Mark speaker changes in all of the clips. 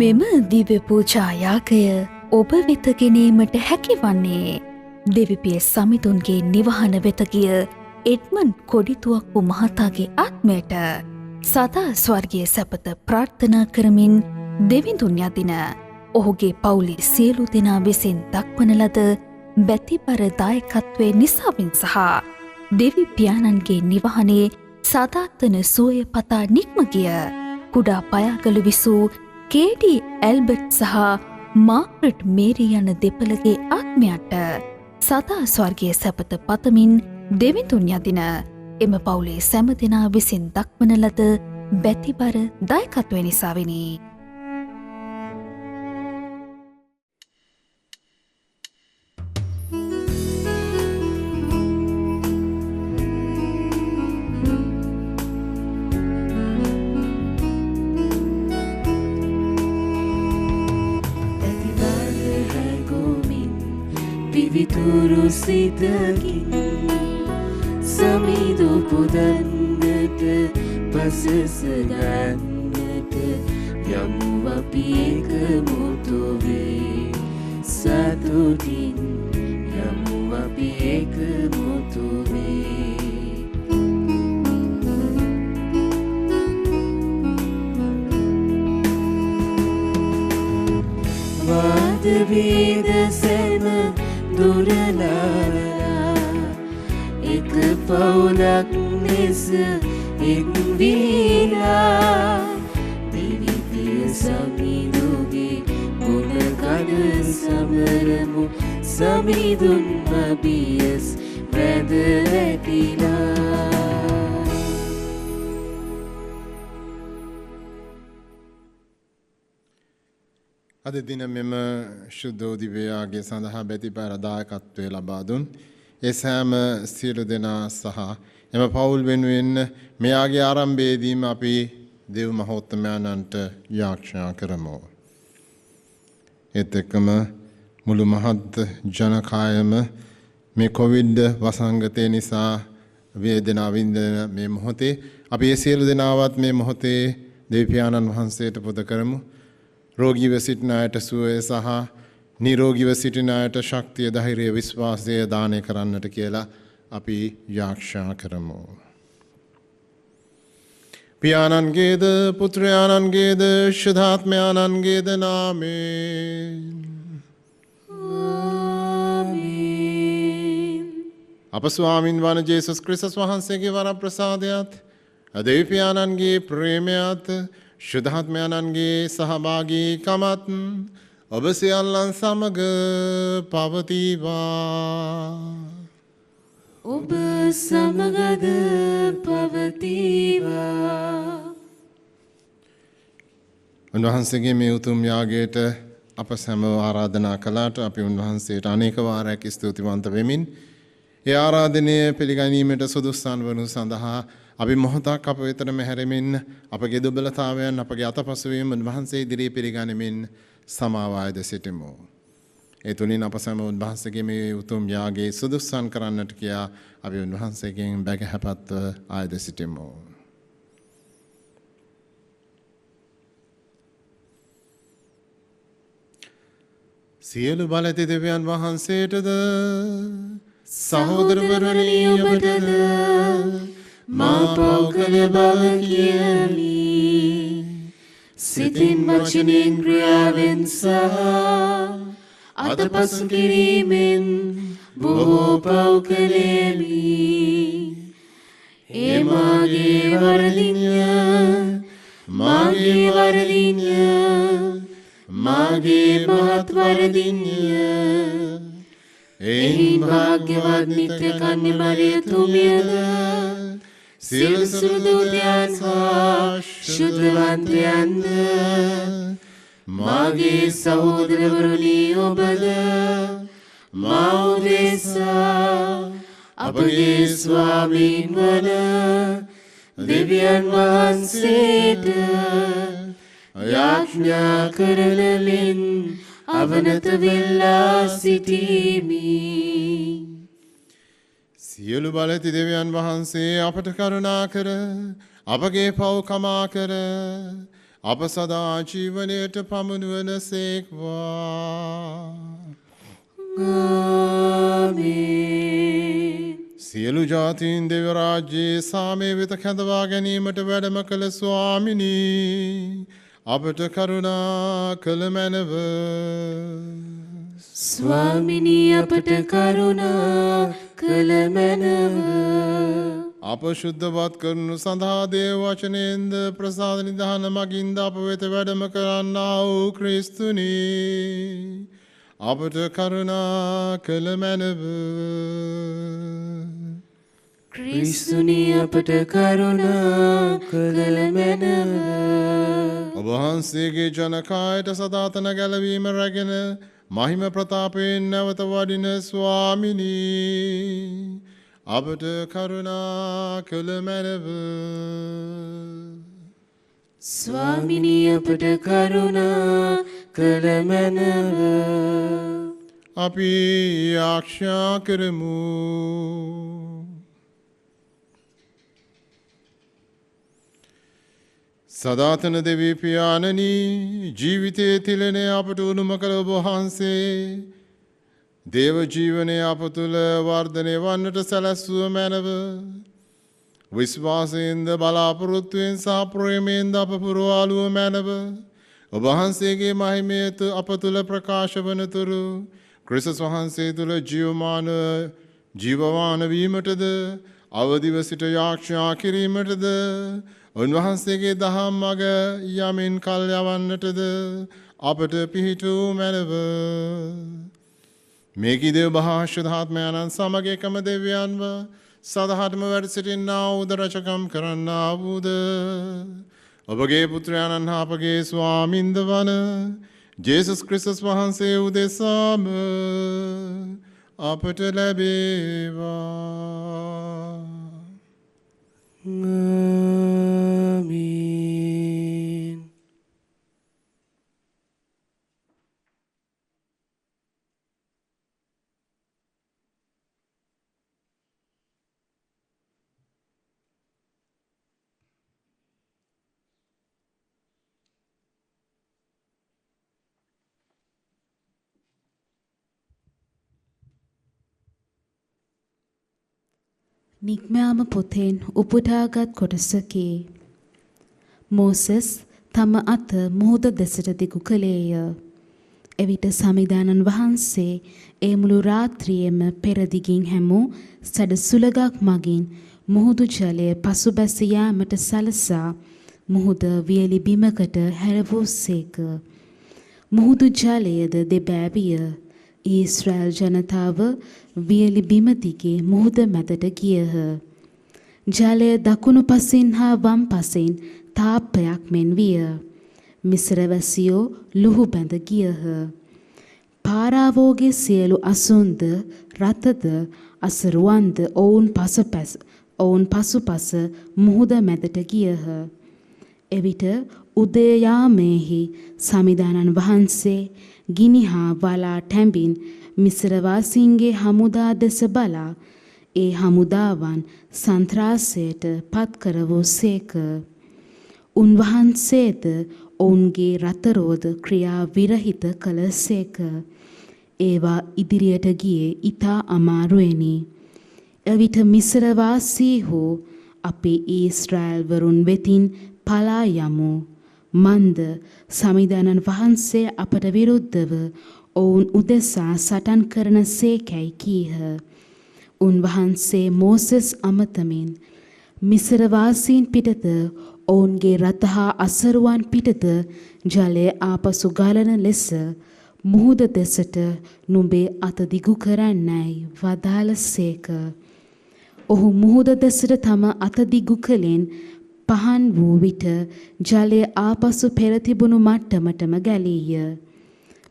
Speaker 1: මෙම දිව්‍ය පූජා යාගය ඔබ වෙත ගෙනීමට හැකිවන්නේ දෙවිපිය සමිතුන්ගේ නිවහන වෙත ගිය එඩ්මන් කොඩිතුවක්කු මහතාගේ ආත්මයට සදා ස්වර්ගීය සැපත ප්‍රාර්ථනා කරමින් දෙවිඳුන් යදින ඔහුගේ පවුලේ සියලු දෙනා විසින් දක්වන ලද බැතිබර දායකත්වය නිසාවෙන් සහ දෙවි පියාණන්ගේ නිවහනේ සදාතන සුවය පතා නික්ම ගිය කුඩා පයාගල විසූ කේඩී ඇල්බර්ට් සහ මාර්ගරට් මේරී යන දෙපළගේ ආත්මයට සදා ස්වර්ගීය සැපත පතමින් දෙවිඳුන් යදින එම පවුලේ සැම දෙනා විසින් දක්වන ලද බැතිබර දායකත්වය නිසාවෙනි.
Speaker 2: විතුරු සිතකින් සමිදු පුදන්නට පසස ගන්නට යමු අපි එකමුතුවේ සතුටින් යමු අපි එකමුතුවේ වාද වේද සැම දුරලාලා එක පවුලක් ලෙස එක්වීලා දෙවිපිය සමිඳුගේ ගුණගන සමරමු සමිඳුන් මබියස් වැද වැටිලා.
Speaker 3: අද දින මෙම ශුද්ධෝදිවයාගේ සඳහා බැතිබර දායකත්වය ලබා දුන් ඒ සෑම සියලු දෙනා සහ එම පවුල් වෙනුවෙන් මෙයාගේ ආරම්භයේදීම අපි දෙව් මහෝත්තමයන්ට යාඥා කරමු. ඒත් එක්කම මුළු මහත් ජනකායම මේ කොවිඩ් වසංගතය නිසා වේදනාව විඳින මේ මොහොතේ අපි ඒ සියලු දෙනාවත් මේ මොහොතේ දෙවියන්න් වහන්සේට පුද කරමු. රෝගීව සිටින අයට සුවය සහ නිරෝගීව සිටින අයට ශක්තිය ධෛර්යය විශ්වාසය දානය කරන්නට කියලා අපි යාඥා කරමු. පියාණන්ගේද පුත්‍රයාණන්ගේද ශුද්ධාත්මයාණන්ගේද නාමයෙන් ආමේන්. අප ස්වාමින් වන ජේසුස් ක්‍රිස්තුස් වහන්සේගේ වරප්‍රසාදයත් දෙවියන්න්ගේ ප්‍රේමයත් ශුද්ධාත්මයන්ගේ සහභාගීකමත් ඔබ සියල්ලන් සමග පවතිවා.
Speaker 2: ඔබ සමගද පවතිවා.
Speaker 3: උන්වහන්සේගේ මේ උතුම් යාගයට අප සැම ආරාධනා කළාට අපි උන්වහන්සේට අනේක වාරයක් ස්තුතිවන්ත වෙමින් ඒ ආරාධනය පිළිගැනීමට සුදුස්සන් වනු සඳහා අපි මොහොතක් අප වෙතට මෙහැරෙමින් අපගේ දුබලතාවයන් අපගේ අතපසුවීම උන්වහන්සේ ඉදිරියේ පිළිගනිමින් සමාවායද සිටිමු. ඒ තුලින් අප සැම උන්වහන්සේගේ මේ උතුම් යාගයේ සුදුස්සන් කරන්නට කියා අපි උන්වහන්සේගෙන් බැගහැපත්ව ආයද සිටිමු. සියලු බලති දෙවියන් වහන්සේටද සහෝදරවරුනි ඔබටද මා පව් කළ බව කියමි. සිතින් වචනෙන් ක්‍රියාවෙන් සහ අතපසු කිරීමෙන් බොහෝ පව් කළෙමි. ඒ මාගේ වරදින්ය මාගේ වරදින්ය මාගේ මහත් වරදින්ය. එහි භාග්‍යවත් නිත්‍ය කන්නිමරියතුමියද සියලු සුදූතයන් හා ශුද්ධවන්තයන්ද මාගේ සහෝදරවරුනි ඔබද මා උදෙසා අපගේ ස්වාමීන් වන දෙවියන් වහන්සේට යාඥා කරන මෙන් අවනත වෙලා සිටීමි. සියලු බලති දෙවියන් වහන්සේ අපට කරුණා කර අපගේ පව් කමා කර අප සදා ජීවනයට පමුණුවන සේක්වා.
Speaker 2: ආමේන්.
Speaker 3: සියලු ජාතීන් දෙව් රාජ්‍යයේ සාමය වෙත කැඳවා ගැනීමට වැඩම කළ ස්වාමිනී අපට කරුණා කළ මැනව.
Speaker 2: ස්වාමිනී අපට කරුණා කළ මැනව.
Speaker 3: අප ශුද්ධවත් කරනු සඳහා දේව වචනයෙන්ද ප්‍රසාද නිධාන මගින්ද අප වෙත වැඩම කරන්නා වූ ක්‍රිස්තුනී අපට කරුණා කළ මැනව.
Speaker 2: ක්‍රිස්තුනී අපට කරුණා කළ මැනව.
Speaker 3: ඔබ වහන්සේගේ ජනකායට සදාතන ගැලවීම රැගෙන මහිම ප්‍රතාපයෙන් නැවත වඩින ස්වාමිනී අපට කරුණා කළ මැනව.
Speaker 2: ස්වාමිනී අපට කරුණා කළ මැනව.
Speaker 3: අපි ආක්ෂා කරමු. සදාතන දෙවී පියාණනි ජීවිතයේ තිලෙන අපට උරුම කළ ඔබ වහන්සේ දේව ජීවනයේ අප තුළ වර්ධනය වන්නට සැලැස්සුව මැනව. විශ්වාසයෙන්ද බලාපොරොත්තුවෙන් සහ ප්‍රේමයෙන්ද අප පුරවාලුව මැනව. ඔබ වහන්සේගේ මහිමය අප තුළ ප්‍රකාශ වනතුරු ක්‍රිස්තුස් වහන්සේ තුළ ජීවමාන වීමටද අවදිව සිට යාක්ෂා කිරීමටද උන්වහන්සේගේ දහම් මග යමින් කල් යවන්නටද අපට පිහිටු මැනව. මේකී දේව භාෂ්‍යධාත්මයන්න් සමග එකම දෙවියන්ව සදහටම වැඩ සිටින්නා වූද රචකම් කරන්නා වූද ඔබගේ පුත්‍රයන්න් හා අපගේ ස්වාමින්ද වන ජේසුස් ක්‍රිස්තුස් වහන්සේ උදෙසාම අපට ලැබේවා.
Speaker 2: ආමේන්.
Speaker 4: නිග්මයාම පොතෙන් උපුටාගත් කොටසකි. මෝසෙස් තම අත මුහුද දෙසට දිගු කළේය. එවිට සමිදානන් වහන්සේ ඒ මුළු රාත්‍රියේම පෙරදිගින් හැමූ සැඩ සුළගක් මගින් මුහුදු ජලය පසුබැස යාමට සලසා මුහුද වියලි බිමකට හැරවූසේක. මුහුදු ජලයද දෙබෑවිය. ඊශ්‍රායල් ජනතාව වියලි බිම දිගේ මුහුද මැදට ගියහ. ජලය දකුණු පසින් හා වම් පසින් තාප්පයක් මෙන් විය. මිස්රවැසියෝ ලුහු බැඳ ගියහ. පාරාවෝගේ සියලු අසුන්ද රථද අසරුවන්ද ඔවුන් පසුපස මුහුද මැදට ගියහ. එවිට උදයාමේහි සමිදානන් වහන්සේ ගිනි හා වලා ටැඹින් මිස්රවාසීන්ගේ හමුදා දෙස බලා ඒ හමුදාවන් සන්ත්‍රාසයට පත් කරවූසේක. උන්වහන්සේද ඔවුන්ගේ රථරෝද ක්‍රියා විරහිත කළසේක. ඒවා ඉදිරියට ගියේ ඉතා අමාරුවෙනි. එවිට මිස්රවාසීහු අපි ඊශ්‍රායල් වරුන් වෙතින් පලා යමු. මන්ද සමිදානන් වහන්සේ අපට විරුද්ධව ඔවුන් උදෙසා සටන් කරන සේකැයි කීහ. උන්වහන්සේ මෝසෙස් අමතමින් මිස්රවාසීන් පිටත ඔවුන්ගේ රථ හා අසරුවන් පිටත ජලය ආපසු ගලන ලෙස මුහුද දෙසට නුඹේ අත දිගු කරන්නයි වදාළසේක. ඔහු මුහුද දෙසට තම අත දිගු කළෙන් පහන් වූ විට ජලය ආපසු පෙර තිබුණු මට්ටමටම ගැලීය.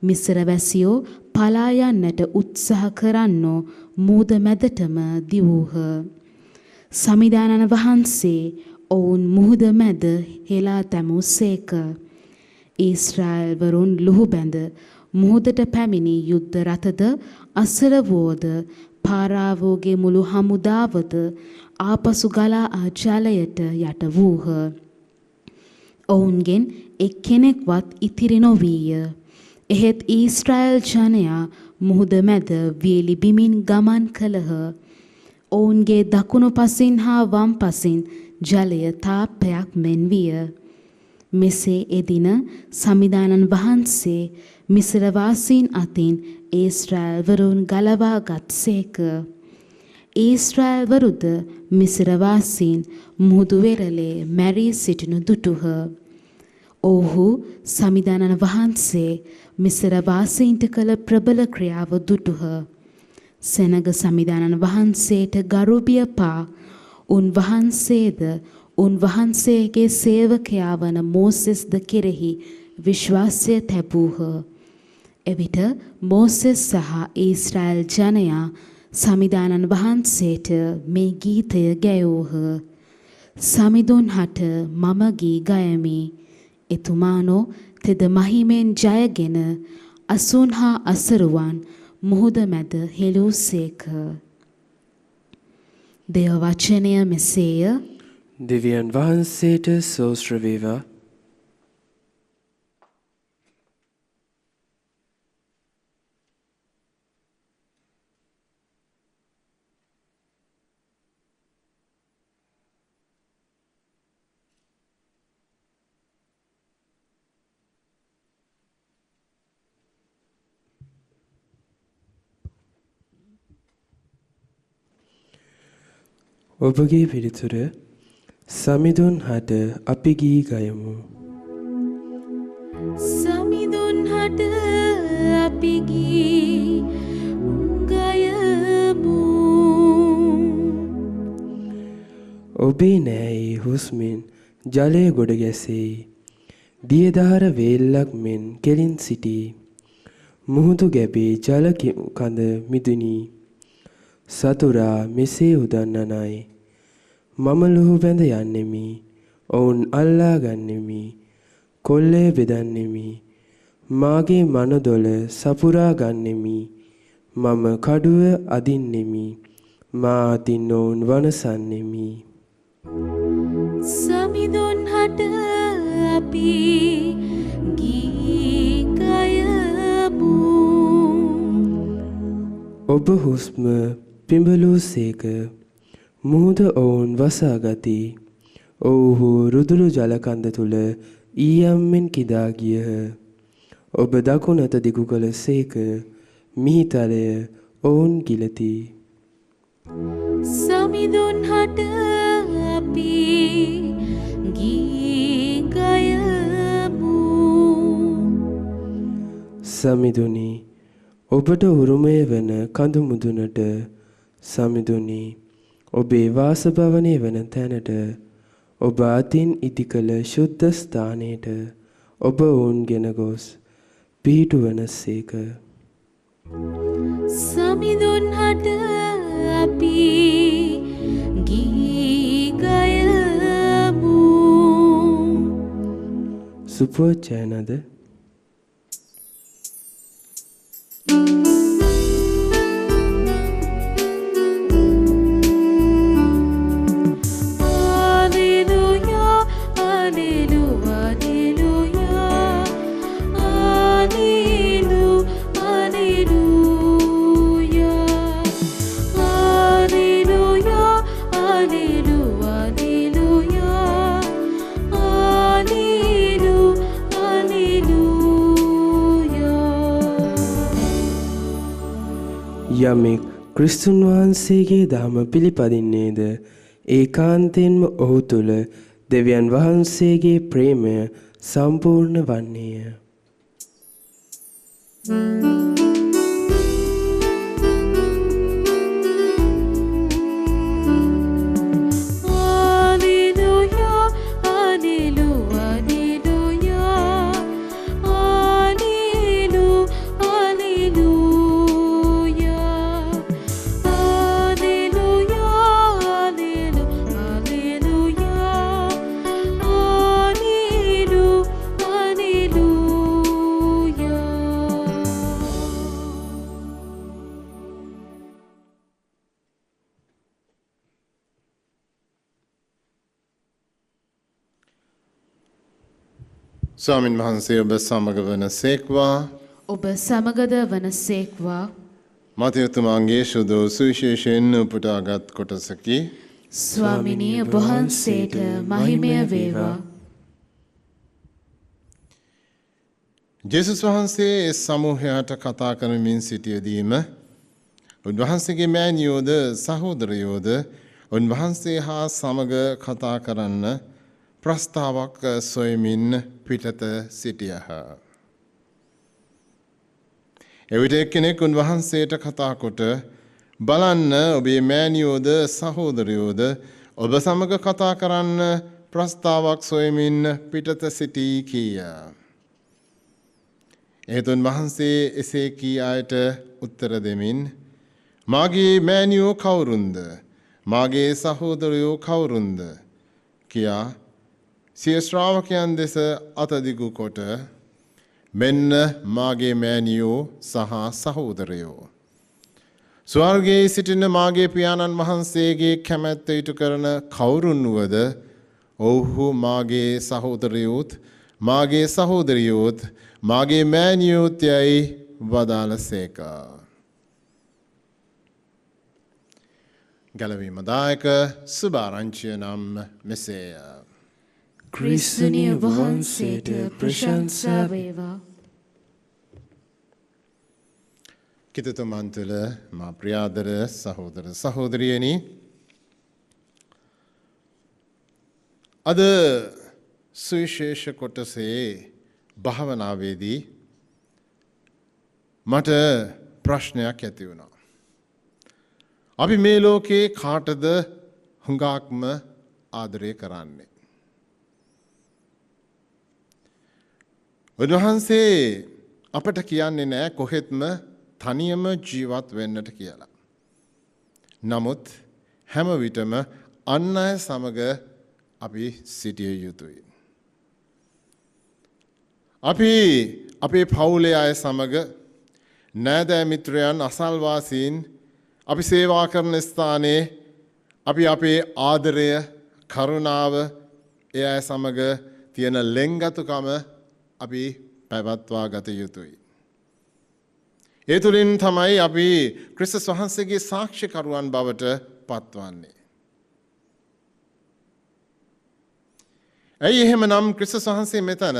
Speaker 4: මිස්රවැසියෝ පලා යන්නට උත්සාහ කරන්නෝ මුහුද මැදටම දිවූහ. සමිදානන් වහන්සේ ඔවුන් මුහුද මැද හෙලා දැමූසේක. ඊශ්‍රායල් වරුන් ලුහු බැඳ මුහුදට පැමිණි යුද්ධ රථද අසරවෝද පාරාවෝගේ මුළු හමුදාවද ආපසු ගලා ජලයට යට වූහ. ඔවුන්ගෙන් එක්කෙනෙක්වත් ඉතිරි නොවීය. එහෙත් ඊශ්‍රායල් ජනයා මුහුද මැද වියලි බිමින් ගමන් කළහ. ඔවුන්ගේ දකුණු පසින් හා වම් පසින් ජලය තාප්පයක් මෙන් විය. මෙසේ එදින සමිදානන් වහන්සේ මිස්රවාසීන් අතින් ඊශ්‍රායල්වරුන් ගලවා ගත්සේක. ඊශ්‍රායල්වරුද මිස්රවාසීන් මුහුදු වෙරළේ මැරී සිටිනු දුටුහ. ඔවුහු සමිදානන් වහන්සේ මිස්රවාසීන්ට කළ ප්‍රබල ක්‍රියාව දුටුහ. සෙනග සමිදානන් වහන්සේට ගරුබිය පා උන්වහන්සේද උන්වහන්සේගේ සේවකයා වන මෝසෙස්ද කෙරෙහි විශ්වාසය තැබූහ. එවිට මෝසෙස් සහ ඊශ්‍රායල් ජනයා සමිදානන් වහන්සේට මේ ගීතය ගැයූහ. සමිඳුන් හට මම ගී ගයමි. එතුමානෝ තෙද මහිමෙන් ජයගෙන අසුන් හා අසරුවන් මුහුද මැද හෙළූසේක. දේව වචනය මෙසේය.
Speaker 2: දෙවියන් වහන්සේට සෝස්ත්‍ර වේවා. ඔබගේ පිළිතුර සමිඳුන් හට අපි ගී ගයමු.
Speaker 1: සමිඳුන් හට අපි ගී ගයමු.
Speaker 2: ඔබේ නෑයි හුස්මින් ජලය ගොඩ ගැසෙයි. දියදාර වේල්ලක් මෙන් කෙලින් සිටී. මුහුදු ගැබේ ජල කඳ මිදුනි. සතුරා මෙසේ උදන්නනයි. මම ලුහු බැඳ යන්නෙමි. ඔවුන් අල්ලා ගන්නෙමි. කොල්ලේ බෙදන්නෙමි. මාගේ මනදොල සපුරා ගන්නෙමි. මම කඩුව අදින්නෙමි. මා අතින් ඔවුන් වනසන්නෙමි.
Speaker 1: සමිඳුන් හට අපි ගී ගයමු.
Speaker 2: ඔබ හුස්ම පිඹලූ සේක. මුහුද ඔවුන් වසාගති. ඔවුහු රුදුළු ජලකන්ද තුළ ඊයම්මෙන් කිදා ගියහ. ඔබ දකුණත දිගු කළ සේක. මිහිතලය ඔවුන් ගිලති.
Speaker 1: සමිඳුන් හට අපි ගී ගයමු.
Speaker 2: සමිඳුනි ඔබට උරුමය වන කඳු මුදුනට. සමිඳුනි ඔබේ වාසභවනය වන තැනට. ඔබ අතින් ඉදි කළ ශුද්ධ ස්ථානයට ඔබ ඔවුන් ගෙන ගොස් පිහිටුවන සේක.
Speaker 1: සමිඳුන් හට අපි ගී ගයමු.
Speaker 2: සුපෝච්චයනද යමෙක් ක්‍රිස්තුන් වහන්සේගේ දහම පිළිපදින්නේද ඒකාන්තයෙන්ම ඔහු තුළ දෙවියන් වහන්සේගේ ප්‍රේමය සම්පූර්ණ වන්නේය.
Speaker 3: ස්වාමින් වහන්සේ ඔබ සමග වන සේක්වා.
Speaker 4: ඔබ සමගද වනසේක්වා.
Speaker 3: මතයතුමාගේ ශුද්ධ සුවිශේෂයෙන් උපුටාගත් කොටසකි.
Speaker 4: ස්වාමිනී ඔබ වහන්සේට මහිමය වේවා.
Speaker 3: ජේසුස් වහන්සේ සමූහයට කතා කරමින් සිටියදීම උන්වහන්සේගේ මෑණියෝද සහෝදරයෝද උන්වහන්සේ හා සමග කතා කරන්න ප්‍රස්තාවක් සොයමින් පිටත සිටියහ. එවිට එක්කෙනෙක් උන්වහන්සේට කතා කොට බලන්න ඔබේ මෑණියෝද සහෝදරයෝද ඔබ සමග කතා කරන්න ප්‍රස්තාවක් සොයමින් පිටත සිටී කීයා. එහෙත් උන්වහන්සේ එසේ කී අයට උත්තර දෙමින් මාගේ මෑණියෝ කවුරුන්ද? මාගේ සහෝදරයෝ කවුරුන්ද? කියා සිය ශ්‍රාවකයන් දෙස අතදිගු කොට මෙන්න මාගේ මෑණියෝ සහ සහෝදරයෝ. ස්වර්ගයේ සිටින මාගේ පියාණන් වහන්සේගේ කැමැත්ත ඉටු කරන කවුරුන් වුවද ඔව්හු මාගේ සහෝදරයෝත් මාගේ සහෝදරියෝත් මාගේ මෑණියෝත් යයි වදාළසේක. ගැලවීම දායක සුභාරංචිය නම් මෙසේය.
Speaker 4: ක්‍රිස්තුනි වහන්සේට ප්‍රශංසා වේවා.
Speaker 3: කිතුතුමන් තුළ මා ප්‍රියාදර සහෝදර සහෝදරියනි, අද සුවිශේෂ කොටසේ භාවනාවේදී මට ප්‍රශ්නයක් ඇති වුණා. අපි මේ ලෝකේ කාටද හුඟක්ම ආදරය කරන්නේ? උන්වහන්සේ අපට කියන්නේ නැහැ කොහෙත්ම තනියම ජීවත් වෙන්නට කියලා. නමුත් හැම විටම අන් අය සමග අපි සිටිය යුතුයි. අපි අපේ පවුලේ අය සමග, නෑදෑ මිත්‍රයන්, අසල්වාසීන්, අපි සේවා කරන ස්ථානයේ අපි අපේ ආදරය, කරුණාව ඒ අය සමග තියෙන ලෙන්ගතුකම අපි පැවැත්වා ගත යුතුයි. ඒ තුළින් තමයි අපි ක්‍රිස්තුස් වහන්සේගේ සාක්ෂිකරුවන් බවට පත්වන්නේ. ඇයි එහෙමනම් ක්‍රිස්තුස් වහන්සේ මෙතන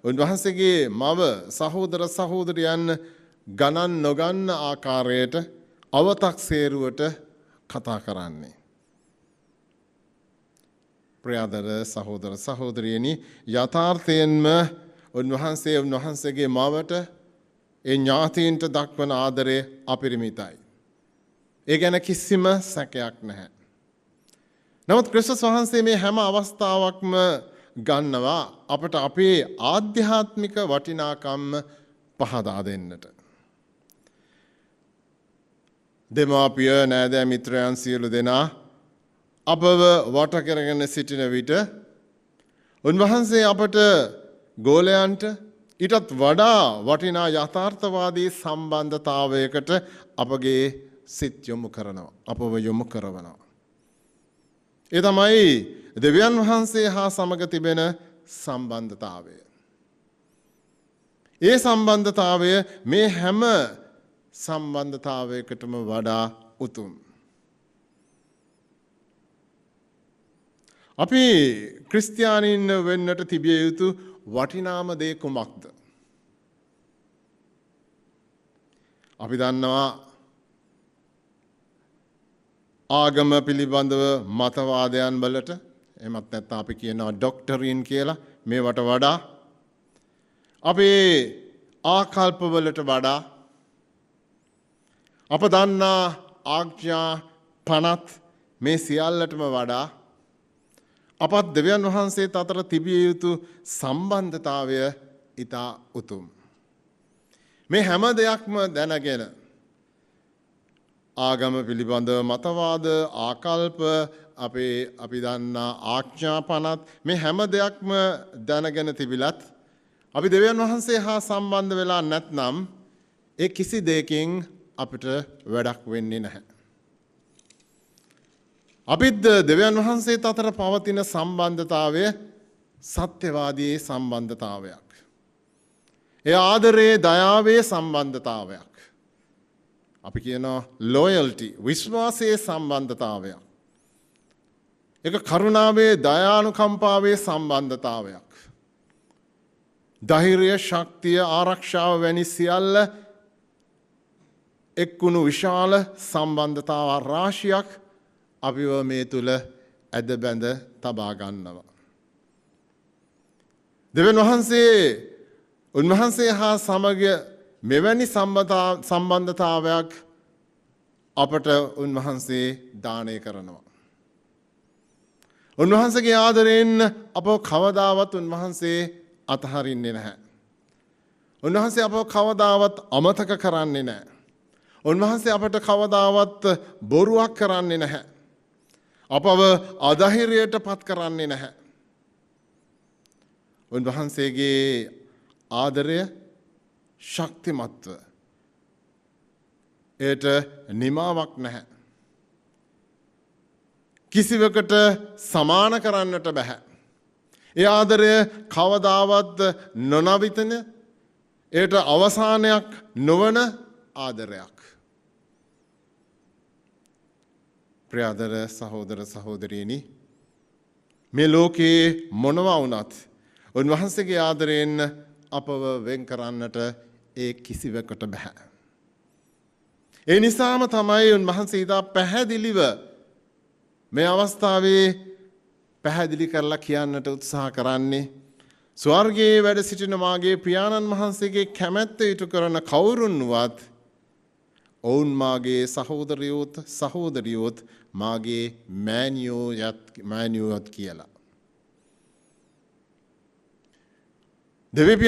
Speaker 3: උන්වහන්සේගේ මව, සහෝදර සහෝදරියන් ගණන් නොගන්න ආකාරයට අවතක්සේරුවට කතා කරන්නේ? ප්‍රියදර සහෝදර සහෝදරියනි, යථාර්ථයෙන්ම උන්වහන්සේ උන්වහන්සේගේ මවට, ඒ ඥාතීන්ට දක්වන ආදරය අපරිමිතයි. ඒ ගැන කිසිම සැකයක් නැහැ. නමුත් ක්‍රිස්තුස් වහන්සේ මේ හැම අවස්ථාවක්ම ගන්නවා අපට අපේ ආධ්‍යාත්මික වටිනාකම් පහදා දෙන්නට. දෙමාපිය, නෑදෑ මිත්‍රයන් සියලු දෙනා අපව වට කරගෙන සිටින විට උන්වහන්සේ අපට ගෝලයන්ට ඊටත් වඩා වටිනා යථාර්ථවාදී සම්බන්ධතාවයකට අපගේ සිත් යොමු කරනවා, අපව යොමු කරනවා. ඒ තමයි දෙවියන් වහන්සේ හා සමග තිබෙන සම්බන්ධතාවය. ඒ සම්බන්ධතාවය මේ හැම සම්බන්ධතාවයකටම වඩා උතුම්. අපි ක්‍රිස්තියානීන් වෙන්නට තිබිය යුතු වටිනාම දේ කුමක්ද? අපි දන්නවා ආගම පිළිබඳව මතවාදයන් වලට, එමත් නැත්නම් අපි කියනවා ඩොක්ටරින් කියලා, මේවට වඩා අපේ ආකල්ප වලට වඩා අප දන්නා ආඥා පනත් මේ සියල්ලටම වඩා අපත් දෙවියන් වහන්සේත් අතර තිබිය යුතු සම්බන්ධතාවය ඉතා උතුම්. මේ හැම දෙයක්ම දැනගෙන ආගම පිළිබඳව මතවාද, ආකල්ප, අපි දන්නා ආඥා පනත් මේ හැම දෙයක්ම දැනගෙන තිබිලත් අපි දෙවියන් වහන්සේ හා සම්බන්ධ වෙලා නැත්නම් ඒ කිසි දෙයකින් අපිට වැඩක් වෙන්නේ නැහැ. අපිත් දෙවියන් වහන්සේත් අතර පවතින සම්බන්ධතාවය සත්‍යවාදී සම්බන්ධතාවයක්. ඒ ආදරයේ දයාවේ සම්බන්ධතාවයක්. අපි කියනවා loyalty විශ්වාසයේ සම්බන්ධතාවයක්. ඒක කරුණාවේ දයානුකම්පාවේ සම්බන්ධතාවයක්. ධෛර්ය ශක්තිය ආරක්ෂාව වැනි සියල්ල එක්කුණු විශාල සම්බන්ධතාව රාශියක් අපිව මේ තුල ඇද බැඳ තබා ගන්නවා. දෙවියන් වහන්සේ උන්වහන්සේ හා සමග මෙවැනි සම්බන්ධතාවයක් අපට උන්වහන්සේ දානය කරනවා. උන්වහන්සේගේ ආදරයෙන් අපව කවදාවත් උන්වහන්සේ අතහරින්නේ නැහැ. උන්වහන්සේ අපව කවදාවත් අමතක කරන්නේ නැහැ. උන්වහන්සේ අපට කවදාවත් බොරුවක් කරන්නේ නැහැ. අපව අධෛර්යයට පත් කරන්නේ නැහැ. උන්වහන්සේගේ ආදරය ශක්තිමත්ව එයට නිමාවක් නැහැ. කිසිවකට සමාන කරන්නට බෑ. ඒ ආදරය කවදාවත් නොනවිතන එයට අවසානයක් නොවන ආදරයක්. ප්‍රියාදර සහෝදර සහෝදරියනි, මේ ලෝකයේ මොනවා වුණත් උන්වහන්සේගේ ආදරයෙන් අපව වෙන් කරන්නට ඒ කිසිවකට බෑ. ඒ නිසාම තමයි උන්වහන්සේ ඉතා පැහැදිලිව මේ අවස්ථාවේ පැහැදිලි කරලා කියන්නට උත්සාහ කරන්නේ ස්වර්ගයේ වැඩ සිටින මාගේ පියාණන් වහන්සේගේ කැමැත්ත ඉටු කරන කවුරුන් වුවත් ඔවුන් මාගේ සහෝදරයෝත් සහෝදරියෝත් මාගේ මෑණියෝත් කියලා. දෙවියන්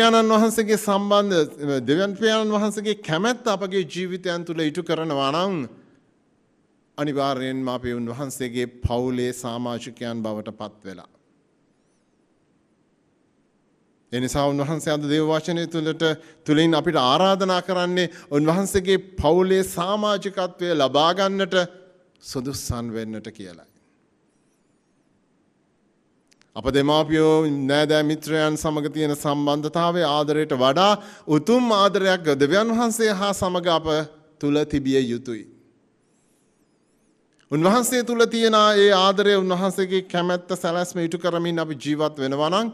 Speaker 3: පියාණන් වහන්සේගේ කැමැත්ත අපගේ ජීවිතයන් තුළ ඉටු කරනවා නම් අනිවාර්යෙන්ම අපි උන්වහන්සේගේ පවුලේ සමාජිකයන් බවට පත් වෙලා. එනිසා උන්වහන්සේ අද දේව වචනය තුළින් අපිට ආරාධනා කරන්නේ උන්වහන්සේගේ පවුලේ සමාජිකත්වය ලබා ගන්නට සුදුස්සන් වෙන්නට කියලායි. අප දෙමාපියෝ නෑදෑ මිත්‍රයන් සමග තියෙන සම්බන්ධතාවය ආදරයට වඩා උතුම් ආදරයක් දෙවියන් වහන්සේ හා සමග අප තුල තිබිය යුතුයි. උන්වහන්සේ තුල තියෙන ඒ ආදරය උන්වහන්සේගේ කැමැත්ත සැලැස්ම ඉටු කරමින් අපි ජීවත් වෙනවා නම්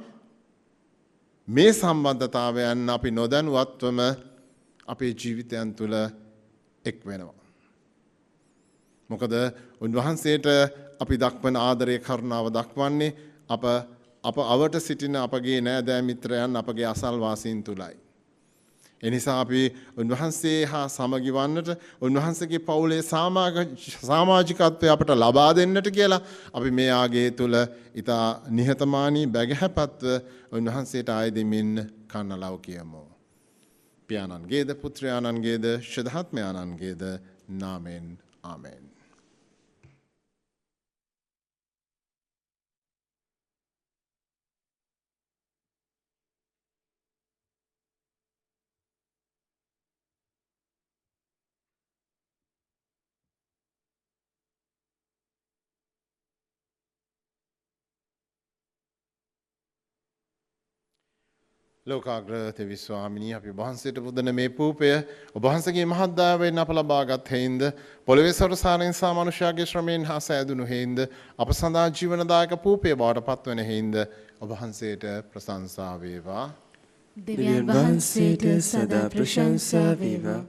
Speaker 3: මේ සම්බන්ධතාවයන් අපි නොදැනුවත්වම අපේ ජීවිතයන් තුළ එක් වෙනවා. මොකද උන්වහන්සේට අපි දක්වන ආදරය කරුණාව දක්වන්නේ අප අවට සිටින අපගේ නෑදෑ මිත්‍රයන් අපගේ අසල්වාසීන් තුලයි. එනිසා අපි උන්වහන්සේ හා සමගි වන්නට උන්වහන්සේගේ පවුලේ සමාජිකත්වය අපට ලබා දෙන්නට කියලා අපි මේ ආගයේ තුල ඊතා නිහතමානී බැගහැපත්ව උන්වහන්සේට ආය දෙමින් කන්නලව කියමු. පියාණන්ගේද පුත්‍රයාණන්ගේද ශුද්ධාත්මයාණන්ගේද නාමෙන් ආමෙන්. ලෝකාග්‍ර තෙවි ස්වාමිනී අපි වහන්සේට පුදන මේ පූපය ඔබ වහන්සේගේ මහත් දයාවෙන් අප ලබාගත් හේින්ද පොළවේ සරසාරෙන් සා මනුෂ්‍යයාගේ ශ්‍රමයෙන් හා සෑදුණු හේින්ද අප සඳහා ජීවනදායක පූපය බවට පත්වන හේින්ද ඔබ වහන්සේට ප්‍රශංසා වේවා.
Speaker 4: දෙවියන් වහන්සේට සදා ප්‍රශංසා වේවා.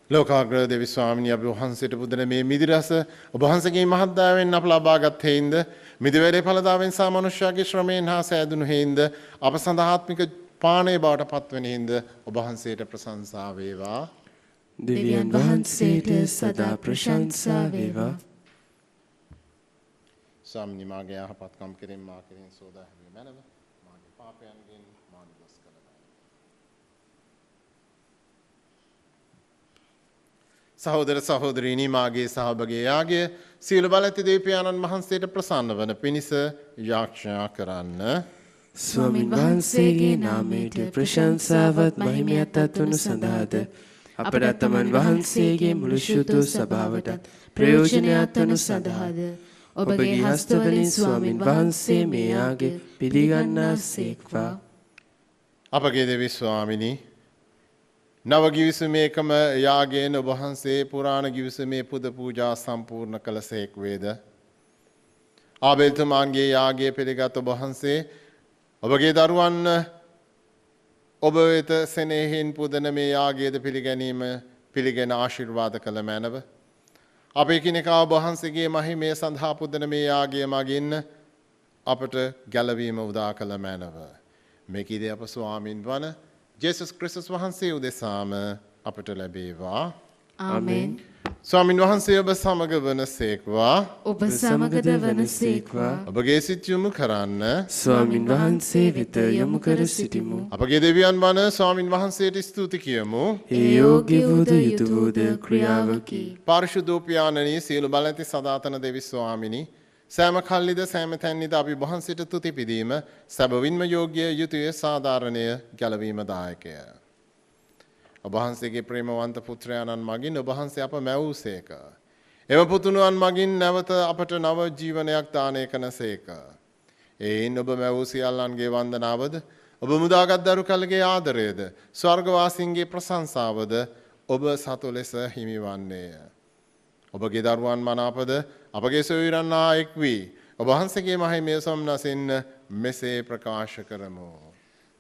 Speaker 3: ලෝකාග්‍ර දෙවි ස්වාමිනී අපි වහන්සේට පුදන මේ මිදිරස ඔබ වහන්සේගේ මහත් දයාවෙන් අප ලබාගත් හේින්ද මිදිවැරේ ඵලදාවෙන් සා මනුෂ්‍යයාගේ ශ්‍රමයෙන් හා සෑදුණු හේින්ද අප සඳහා ආත්මික පානය බවට පත්වන හේින්ද ඔබ වහන්සේට ප්‍රශංසා වේවා.
Speaker 2: දෙවියන් වහන්සේට සදා ප්‍රශංසා වේවා.
Speaker 3: ස්වාමිනී මාගේ යහපත්කම් කෙරෙන් මා කෙරෙන් සෝදා හැමේ මැනව මාගේ පාපයන්ගෙන් මා නිදහස් කළා. සහෝදර සහෝදරීනි මාගේ සහභාගී යාගය සියලු බල ඇති දෙවියන්න් වහන්සේට ප්‍රසන්න වන පිණිස යාඥා කරන්න.
Speaker 2: ස්වාමින් වහන්සේගේ නාමයට ප්‍රශංසාවත් මහිමයත් අත්වනු සඳහාද අපට තමන් වහන්සේගේ මුළු ශුද්ධ සභාවටත් ප්‍රයෝජනයක් වනු සඳහාද ඔබගේ හස්තවලින් ස්වාමින් වහන්සේ මේ යාගය පිළිගන්නාසේක්වා.
Speaker 3: අපගේ දෙවි ස්වාමිනී නව ගිවිසුමේකම යාගයෙන් ඔබ වහන්සේ පුරාණ ගිවිසුමේ පුද පූජා සම්පූර්ණ කළසේක් වේද. ආබේල්තුමාන්ගේ යාගය පිළිගත් ඔබ වහන්සේ ඔබගේ දරුවන් ඔබ වෙත සෙනෙහින් පුදන මේ යාගයද පිළිගැනීම පිළිගෙන ආශිර්වාද කළ මැනව. අපේ කෙනෙකා ඔබ වහන්සේගේ මහිමය සඳහා පුදන මේ යාගය මගින් අපට ගැලවීම උදා කළ මැනව. මේකීද අප ස්වාමින් වන ජේසුස් ක්‍රිස්තුස් වහන්සේ උදෙසාම අපට ලැබේවා.
Speaker 4: ආමෙන්.
Speaker 3: ස්වාමින් වහන්සේ ඔබ සමග වනසේක්වා.
Speaker 4: ඔබ සමගද වනසේක්වා.
Speaker 3: ඔබගේ සිත් යොමු කරන්න.
Speaker 2: ස්වාමින් වහන්සේ වෙත යොමු කර සිටිමු.
Speaker 3: අපගේ දෙවියන් වන ස්වාමින් වහන්සේට ස්තුති කියමු.
Speaker 2: ඒ යෝග්‍ය වූද යුතු වූද ක්‍රියාවකි.
Speaker 3: පාරිශුද්ධෝපියාණනී සියලු බල ඇති සදාතන දෙවි ස්වාමිනී සෑම කල්ලිද සෑම තැන්නිද අපි වහන්සේට තුති පිදීම සැබවින්ම යෝග්‍ය යුතුය සාධාරණය ගැලවීම දායකය. ඔබ වහන්සේගේ ප්‍රේමවන්ත පුත්‍රයාණන් මගින් ඔබ වහන්සේ අප මැවූසේක. එම පුතුණුවන් මගින් නැවත අපට නව ජීවනයක් දානය කරනසේක. එයින් ඔබ මැවූ සියල්ලන්ගේ වන්දනාවද ඔබ මුදාගත් දරු කලගේ ආදරයද ස්වර්ගවාසීන්ගේ ප්‍රශංසාවද ඔබ සතු ලෙස හිමිවන්නේය. ඔබගේ දරුවන් මනාපද අපගේ සොයුරන් එක් වී ඔබ වහන්සේගේ මහිමය සොම්නසින් මෙසේ ප්‍රකාශ කරමු.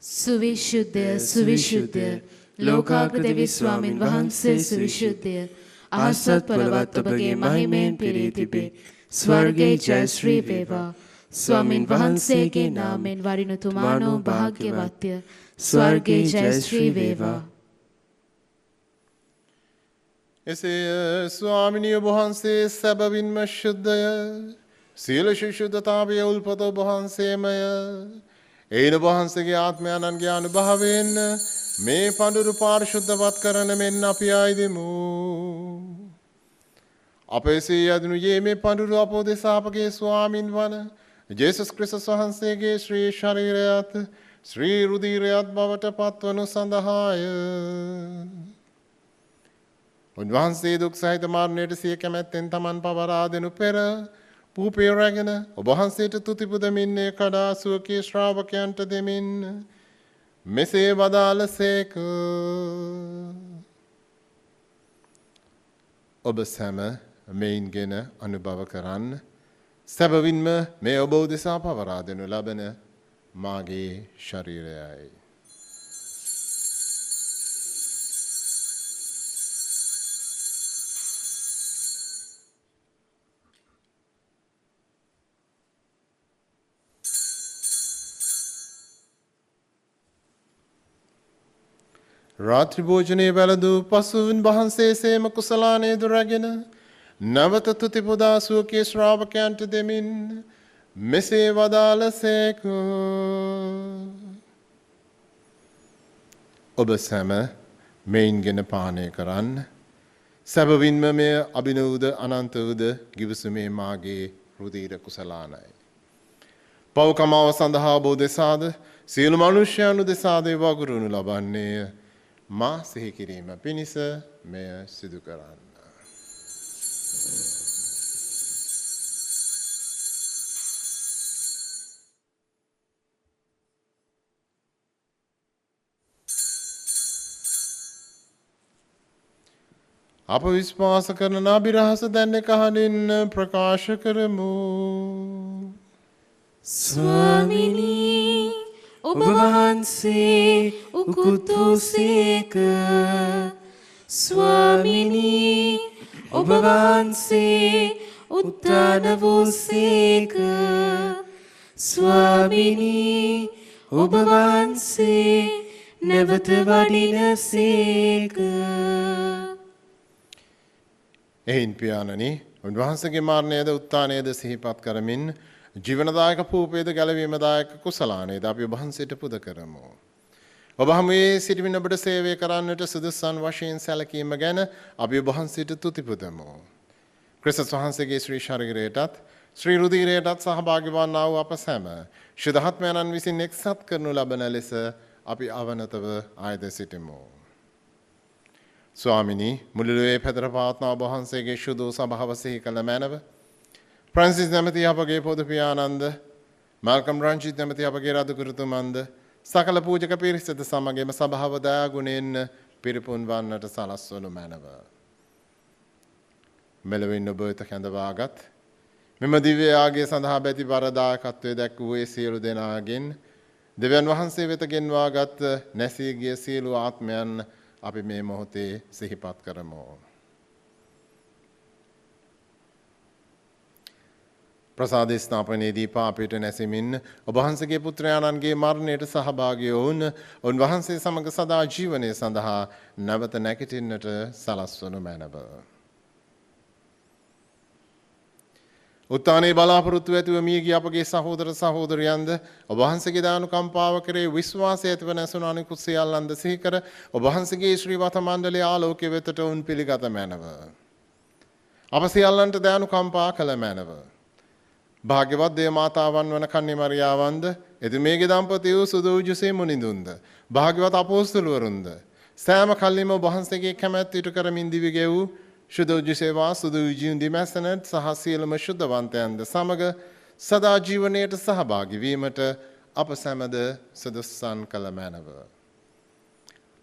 Speaker 4: සුවිශුද්ධ සුවිශුද්ධ ලෝකාග්‍ර දෙවි ස්වාමින් වහන්සේ සුවිශුද්ධ අහසත් පොළවත් ඔබගේ මහිමයෙන් පිරී තිබේ. ස්වර්ගයේ ජය ශ්‍රී වේවා. ස්වාමින් වහන්සේගේ නාමයෙන් වරිණතුමානෝ භාග්‍යවත්ය. ස්වර්ගයේ ජය ශ්‍රී වේවා.
Speaker 3: එසේ ස්වාමිනිය ඔබ වහන්සේ සැබවින්ම ශුද්ධය. සියලු ශුද්ධතාවය උල්පත ඔබ වහන්සේමය. එයින් ඔබ වහන්සේගේ ආත්මයන්ගේ අනුභවයෙන් මේ පඳුරු පාරිශුද්ධවත් කරන මෙන් අපි ආයිදෙමු. අපේ සියදුනුයේ මේ පඳුරු අපෝ දෙසා අපගේ ස්වාමින් වන ජේසුස් ක්‍රිස්තුස් වහන්සේගේ ශ්‍රී ශරීරයත් ශ්‍රී රුධිරයත් බවට පත්වනු සඳහාය. උන්වහන්සේ දුක් සහිත මරණයට සිය කැමැත්තෙන් තමන් පවරා දෙනු පෙර පූපය රැගෙන ඔබ වහන්සේට තුති පුදමින් කඩා සුවකී ශ්‍රාවකයන්ට දෙමින් මෙසේ වදාළසේක. ඔබ සැම මෙයින්ගෙන අනුභව කරන්න. සැබවින්ම මේ ඔබ උදෙසා පවරා දෙනු ලබන මාගේ ශරීරයයි. රාත්‍රී භෝජනයේ වැළඳූ පසුවින් වහන්සේ සේම කුසලානය දුරගෙන නැවත තුති පුදා සුවකී ශ්‍රාවකයන්ට දෙමින් මෙසේ වදාළසේක. ඔබ සැම මෙයින්ගෙන පානය කරන්න. සැබවින්ම මෙය අභිනවුද අනන්ත වූද ගිවිසුමේ මාගේ රුධිර කුසලානයි. පව්කමාව සඳහා ඔබ දෙසාද සියලු මනුෂ්‍යයන් දෙසාද වගුරුණු ලබන්නේය. මා සිහි කිරීම පිණිස මෙය සිදු කරන්න. අප විශ්වාස කරන අභිරහස දැන්න කහනින් ප්‍රකාශ කරමු.
Speaker 4: ස්වාමිනී ඔබ වහන්සේ උකුත් වූසේක. ස්වාමිනී ඔබ වහන්සේ උත්ථාන වූසේක. ස්වාමිනී ඔබ වහන්සේ නැවත වඩිනසේක.
Speaker 3: එයින් පියාණනි උන්වහන්සේගේ මරණයද උත්ථානයද සිහිපත් කරමින් ජීවනදායක පූපේද ගැලවීමදායක කුසලානේද අපි ඔබ වහන්සේට පුද කරමු. ඔබ හමුවේ සිටින ඔබට සේවය කරන්නට සුදුසුන් වශයෙන් සැලකීම ගැන අපි ඔබ වහන්සේට තුති පුදමු. ක්‍රිස්තුස් වහන්සේගේ ශ්‍රී ශරීරයටත් ශ්‍රී රුධිරයටත් සහභාගී වන්නා වූ අප සැම ශුද්ධාත්මයන්න් විසින් එක්සත් කරනු ලබන ලෙස අපි අවනතව ආයද සිටිමු. ස්වාමිනී මුළුල්ලේ පැතර පවත්නා ඔබ වහන්සේගේ ශුද්ධ සභාව සිහි කළ මැනව ෆ්‍රැන්සිස් නැමැති අපගේ පොදු පියාණන්ද මාල්කම් රංජිත් නැමැති අපගේ රදුකුරුතුමන්ද සකල පූජක පිරිසද සමගම සභාව දයා ගුණෙන් පිරිපුන් වන්නට සලස්වනු මැනව. මෙලොවින් ඔබ වෙත කැඳවාගත් මෙම දිව්‍ය යාගය සඳහා බැති වරදායකත්වය දැක්වූ සියලු දෙනාගෙන් දෙවියන් වහන්සේ වෙත ගෙන්වාගත් නැසී ගිය සියලු ආත්මයන් අපි මේ මොහොතේ සිහිපත් කරමු. ප්‍රසාද ස්ථාපනයේදී පාපයට නැසෙමින් ඔබ වහන්සේගේ පුත්‍රයාණන්ගේ මරණයට සහභාගී වුණ උන්වහන්සේ සමග සදා ජීවනයේ සඳහා නැවත නැගිටින්නට සලස්වනු මැනව. උත්තානයේ බලාපොරොත්තු ඇතිව මියගිය අපගේ සහෝදර සහෝදරයන්ද ඔබ වහන්සේගේ දානුකම්පාව කරේ විශ්වාසය ඇතිව නැසුණු අනිකුත් සියල්ලන්ද සිහි කර ඔබ වහන්සේගේ ශ්‍රී වත මණ්ඩලයේ ආලෝකය වෙතට උන් පිළිගත මැනව. අප සියල්ලන්ට දානුකම්පා කළ මැනව. භාග්‍යවත් දේව මාතාවන් වන කන්‍ය මරියාවන්ද එතුමියගේ දම්පතියෝ සුදෝජුසේ මුනිඳුන්ද භාග්‍යවත් අපෝස්තලවරුන්ද සෑම කල්ලිම ඔබ වහන්සේගේ කැමැත්ත ඉටු කරමින් දිවි ගෙවූ සුදෝජුසේවා සුදෝජුන් දිමැසනත් සහ සියලුම ශුද්ධවන්තයන්ද සමග සදා ජීවනයට සහභාගී වීමට අප සැමද සුදුස්සන් කළ මැනව.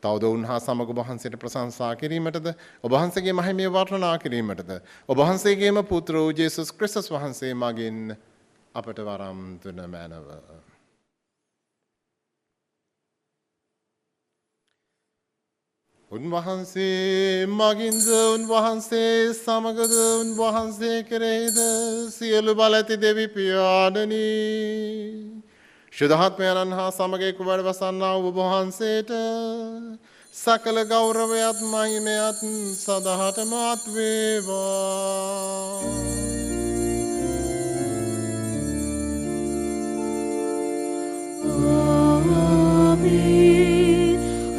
Speaker 3: තවද උන්හා සමග ඔබ වහන්සේට ප්‍රශංසා කිරීමටද ඔබ වහන්සේගේ මහිමය වර්ණනා කිරීමටද ඔබ වහන්සේගේම පුත්‍ර වූ ජේසුස් ක්‍රිස්තුස් වහන්සේ මගින් අපට වරම් දුන මැනව. උන්වහන්සේ මගින්ද උන්වහන්සේ සමගද උන්වහන්සේ කෙරෙහිද සියලු බල ඇති දෙවි පියාණනි ශුද්ධාත්මයන්න් හා සමග එක් වැඩ වසන්නා වූ ඔබ වහන්සේට සකල ගෞරවයත් මහිමයත් සදහටම අත් වේවා. ආමේන්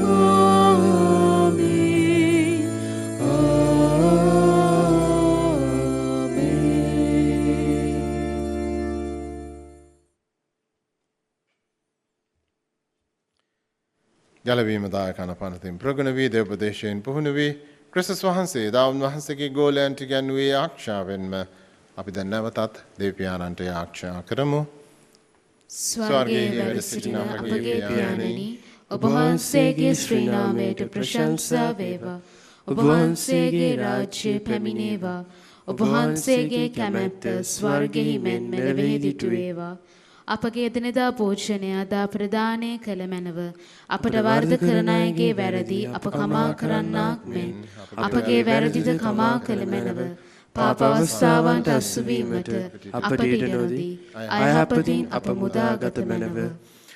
Speaker 3: ආමේන් ජලවීම දායකන පනතින් ප්‍රගුණ වී දේවපදේශයෙන් පුහුණු වී ක්‍රිස්තුස් වහන්සේ දාවුන් වහන්සේගේ ගෝලයන්ට ගැන්වූයේ ආක්ෂාවෙන්ම අපි දැන් නැවතත් දෙවියන්ට ආක්ෂා කරමු. ස්වර්ගයේ වැඩ සිටින අපගේ පියාණනි
Speaker 4: ඔබ වහන්සේගේ ශ්‍රී නාමයට ප්‍රශංසා වේවා. ඔබ වහන්සේගේ රාජ්‍ය පැමිණේවා. ඔබ වහන්සේගේ කැමැත්ත ස්වර්ගයේ මෙන් මෙලොවෙහි දිටු වේවා. අපගේ එදිනෙදා භෝජනය අද ප්‍රදානය කළ මැනව. අපට වරද කරන අයගේ වැරදි අප කමා කරන්නාක් මෙන් අපගේ වැරදිද කමා කළ මැනව. පාප අවස්ථාවන්ට අසු වීමට අපට ඉඩ නොදී අයහපතින් අප මුදාගත මැනව.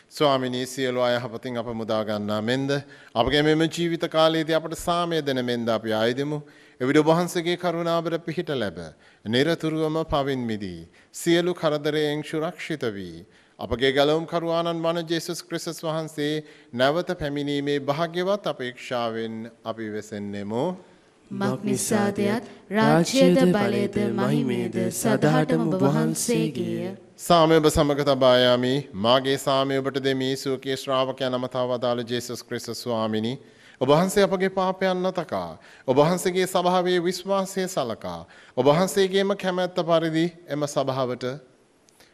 Speaker 3: ස්වාමිනී සියලු අයහපතින් අප මුදා ගන්නා මෙන්ද අපගේ මෙම ජීවිත කාලයේදී අපට සාමය දෙන මෙන්ද අපි ආයදමු. එවිට ඔබ වහන්සේගේ කරුණාවර පිහිට ලැබ නිරතුරුවම පවින් මිදී සියලු කරදරයෙන් සුරක්ෂිත වී අපගේ ගැලවුම් කරුවාණන් වන ජේසුස් ක්‍රිස්තුස් වහන්සේ නැවත පැමිණීමේ භාග්‍යවත් අපේක්ෂාවෙන් අපි වෙසෙන්නෙමු.
Speaker 4: මක්නිසාදයත් රාජ්‍යද බලයද මහිමේද සදහටම ඔබ වහන්සේගේය.
Speaker 3: සාමය ඔබ සමග තබා යමි. මාගේ සාමය ඔබට දෙමි. සුවකී ශ්‍රාවකයන් අමතා වදාළ ජේසුස් ක්‍රිස්තුස් ස්වාමිනී ඔබ වහන්සේ අපගේ පාපයන් නොතකා ඔබ වහන්සේගේ සභාවේ විශ්වාසය සලකා ඔබ වහන්සේගේම කැමැත්ත පරිදි එම සභාවට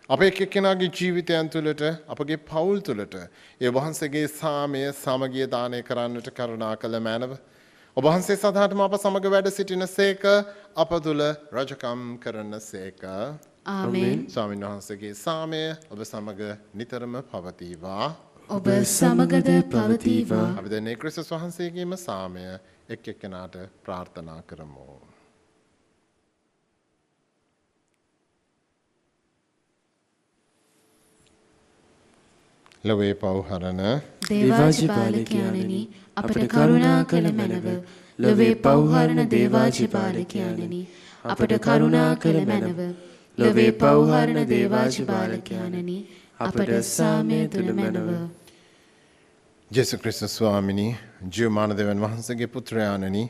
Speaker 3: අපේ එක්කෙනාගේ ජීවිතයන් තුළට අපගේ පවුල් තුළට ඒ වහන්සේගේ සාමය සමගිය දානය කරන්නට කරුණා කළ මැනව. ඔබ වහන්සේ සදාටම අප සමග වැඩ සිටින සේක අප තුළ රජකම් කරන සේක.
Speaker 4: ආමේන්.
Speaker 3: ස්වාමීන් වහන්සේගේ සාමය ඔබ සමග නිතරම පවතිවා.
Speaker 4: ඔබ සමගද පවතිවා.
Speaker 3: අපි දැන් ක්‍රිස්තුස් වහන්සේගේම සාමය එක් එක්කෙනාට ප්‍රාර්ථනා කරමු. ලොවේ පව්හරණ
Speaker 4: දේවාජපාලකයාණනි අපට කරුණා කළ මැනව. ලොවේ පව්හරණ දේවාජපාලකයාණනි අපට කරුණා කළ මැනව. ලොවේ පව්හරණ දේවාජපාලකයාණනි අපට සාමය දුන මැනව.
Speaker 3: ජේසුස් ක්‍රිස්තුස් ස්වාමිනී ජීවමාන දෙවියන් වහන්සේගේ පුත්‍රයාණනි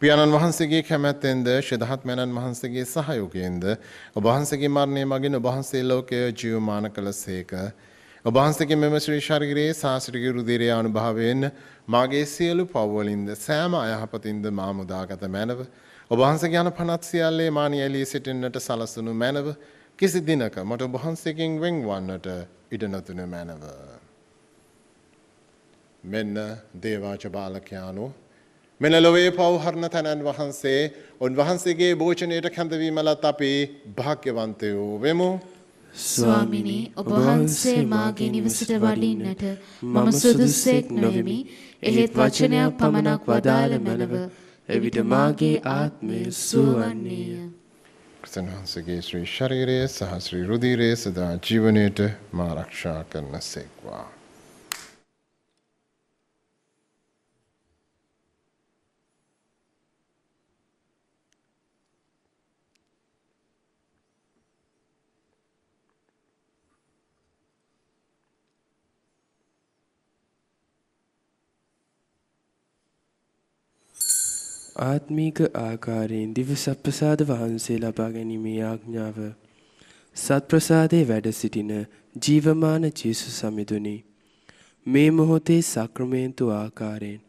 Speaker 3: පියාණන් වහන්සේගේ කැමැත්තෙන්ද ශදහත් මෑණන් වහන්සේගේ සහයෝගයෙන්ද ඔබ වහන්සේගේ මරණය මගින් ඔබ වහන්සේ ලෝකය ජීවමාන කළසේක ඔබ වහන්සේගේ මෙම ශ්‍රී ශරීරයේ සාස්ත්‍රික රුධිරයේ අනුභවයෙන් මාගේ සියලු පව් වලින්ද සෑම අයහපතින්ද මා මුදාගත මැනව ඔබ වහන්සේගේ අනපනත් සියල්ලේ මානිය එළී සිටින්නට සලසනු මැනව කිසි දිනක මට ඔබ වහන්සේගෙන් වෙන්වන්නට ඉඩ නොදුන මැනව මෙන්න දේවාච බාලකයාණෝ මෙන්න ලොවේ පව් හරන තනන් වහන්සේ උන්වහන්සේගේ භෝජනයට කැඳවීමලත් අපි භාග්‍යවන්තයෝ වෙමු
Speaker 4: ස්වාමිනී ඔබ වහන්සේ මාගේ නිවසට වඩින්නට මම සුදුස්සෙක් නොවෙමි. එහෙත් වචනයක් පමණක් වදාළ මැනව එවිට මාගේ ආත්මය සුවන්නේය.
Speaker 3: ක්‍රිස්තුන් වහන්සේගේ ශ්‍රී ශරීරය සහ ශ්‍රී රුධිරය සදා ජීවනයට මා ආරක්ෂා කරනසේක්වා.
Speaker 2: ආත්මීක ආකාරයෙන් දිව සත්ප්‍රසාද වහන්සේ ලබා ගැනීමේ ආඥාව සත්ප්‍රසාදයේ වැඩ සිටින ජීවමාන ජේසුස් සමිඳුනි මේ මොහොතේ සක්‍රමේන්තු ආකාරයෙන්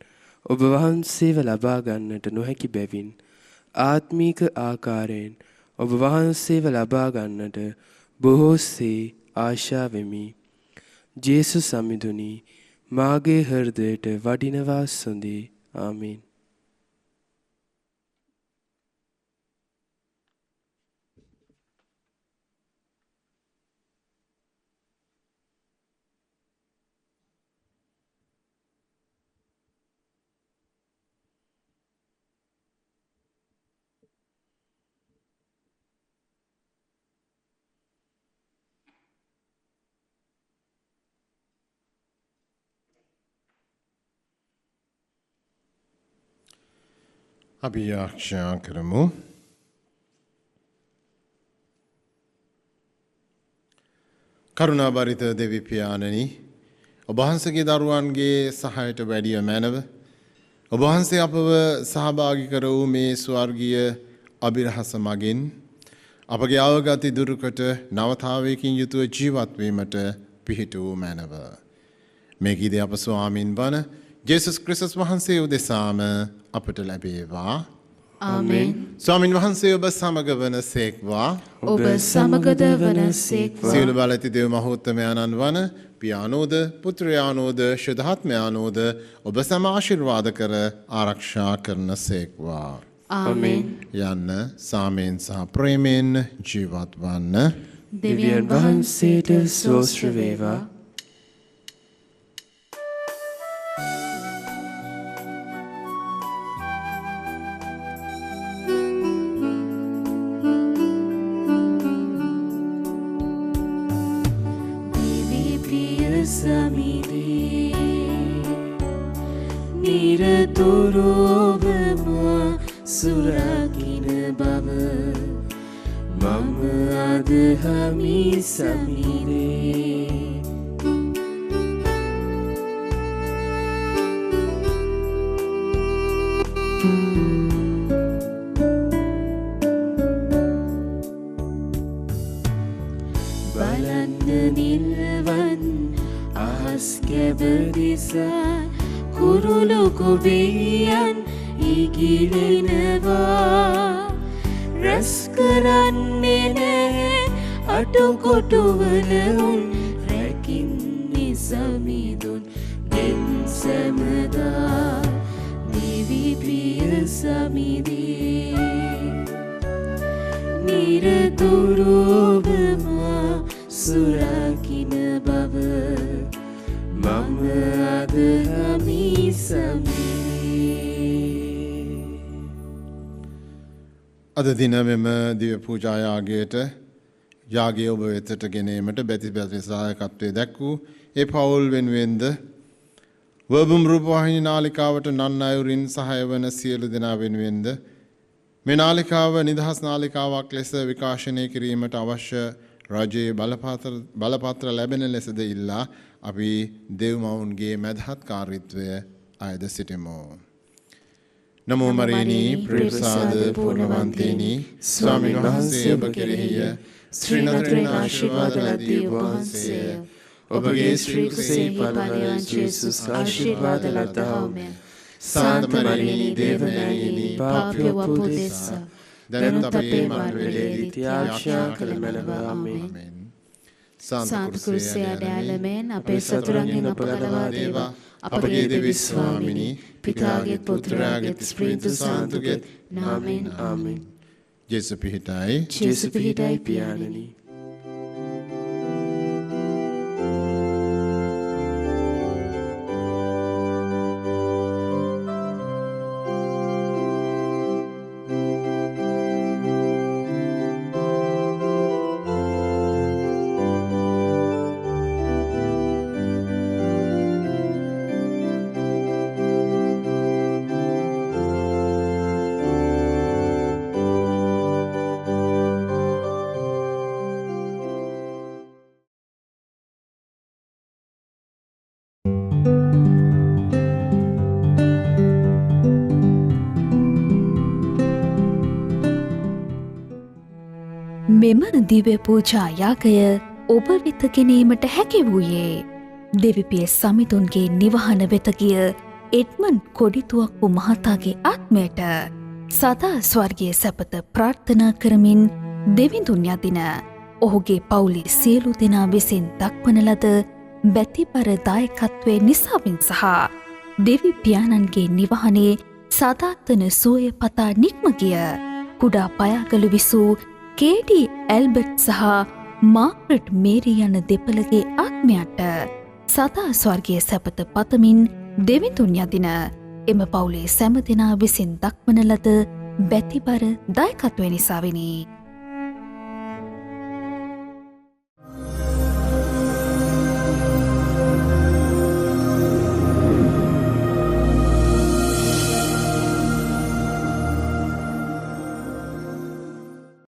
Speaker 2: ඔබ වහන්සේව ලබා ගන්නට නොහැකි බැවින් ආත්මීක ආකාරයෙන් ඔබ වහන්සේව ලබා ගන්නට බොහෝසේ ආශා වෙමි. ජේසුස් සමිඳුනි මාගේ හෘදයට වඩිනවා සොඳේ. ආමේන්.
Speaker 3: අපි ආරක්ෂා කරමු. කරුණාබරිත දෙවි පියාණනි ඔබ වහන්සේගේ දරුවන්ගේ සහායට වැඩිය මැනව ඔබ වහන්සේ අපව සහභාගී කර වූ මේ ස්වර්ගීය අභිරහස මගින් අපගේ අවගති දුරුකොට නවතාවයකින් යුතුව ජීවත් වීමට පිහිට වූ මැනව මේ ගීතය අප ස්වාමින් වන ජේසුස් ක්‍රිස්තුස් වහන්සේ උදෙසාම අපට ලැබේවා.
Speaker 4: ආමේන්.
Speaker 3: ස්වාමින් වහන්සේ ඔබ සමග වනසේක්වා.
Speaker 4: ඔබ සමගද වනසේක්වා.
Speaker 3: සියලු බල ඇති දේව මහෝත්තමයන්න් වන පියාණෝද පුත්‍රයාණෝද ශුද්ධාත්මයාණෝද ඔබ සම ආශිර්වාද කර ආරක්ෂා කරනසේක්වා.
Speaker 4: ආමේන්.
Speaker 3: යන්න සාමයෙන් සහ ප්‍රේමයෙන් ජීවත් වන්න.
Speaker 4: දෙවියන් වහන්සේට ස්තෝත්‍ර වේවා.
Speaker 5: නිරතුරුවම සුරකින බව මම අදහමි සමිරේ බලන්න නිල්වන් අහස් කැබදිසා කුරුළු කුබියන් ඉගිලෙනවා රැස් කරන්නේ නැහැ අටකොටුවල උන් රැකින්නේ සමිඳුන් දෙන් සැමදා දිවි ප්‍රිය සමිඳේ නිරතුරුවම සුරකින බව මම අදහමි සමිරේ.
Speaker 3: අද දින මෙම දිව්‍ය පූජා යාගයට යාගය ඔබ වෙතට ගෙනීමට බැති සහායකත්වය දැක්වූ ඒ පවුල් වෙනුවෙන්ද වර්බුම් රූපවාහිනී නාලිකාවට නන් අයුරින් සහාය වන සියලු දෙනා වෙනුවෙන්ද මේ නාලිකාව නිදහස් නාලිකාවක් ලෙස විකාශනය කිරීමට අවශ්‍ය රජයේ බලපත්‍ර ලැබෙන ලෙසද ඉල්ලා අපි දෙව්මවුන්ගේ මැදහත්කාරීත්වය අයද සිටිමු. නමෝ මරිනී ප්‍රේමසාද පූර්ණවන්තේනි ස්වාමීන් වහන්සේ ඔබ කෙරෙහිය ශ්‍රී නතරේ ආශිර්වාද ලදී වහන්සේ ඔබගේ ශ්‍රී කුසේ පලයන් ජේසුස් ආශිර්වාද ලදහොමෙ සාන්ත මරිනී දේවමෑණියනි පාපය වපුදෙස්ස දැනුත් අපේ මරණවේදී ත්‍යාග කළ මැනව ආමේන්.
Speaker 4: සාන්ත කුසේ අඩයාලමෙන් අපේ සතුරන්ගෙන් අප ගලවා දේවා. අපගේ දෙවි ස්වාමිනී පිතාගේ පුත්‍රයාගේ ස්ප්‍රීතු සාන්තුගේ නාමයෙන් ආමෙන්.
Speaker 3: ජේසු පිහිටයි
Speaker 4: ජේසු පිහිටයි පියාණනි.
Speaker 1: මෙම දිව්‍ය පූජා යාගය ඔබ වෙත ගෙනීමට හැකි වූයේ දෙවිපිය සමිතුන්ගේ නිවහන වෙත ගිය එඩ්මන්ඩ් කොඩිතුවක්කු මහතාගේ ආත්මයට සදා ස්වර්ගීය සැපත ප්‍රාර්ථනා කරමින් දෙවිඳුන් යදින ඔහුගේ පවුලේ සියලු දෙනා විසින් දක්වන ලද බැතිබර දායකත්වය නිසාවෙන් සහ දෙවි පියාණන්ගේ නිවහනේ සදාතන සුවය පතා නික්ම ගිය කුඩා පයාගලු විසූ කේඩී ඇල්බර්ට් සහ මාර්ගරට් මේරී යන දෙපළගේ ආත්මයට සදා ස්වර්ගීය සැපත පතමින් දෙවිඳුන් යදින එම පවුලේ සැම දෙනා විසින් දක්වන ලද බැතිබර දායකත්වය නිසාවෙනි.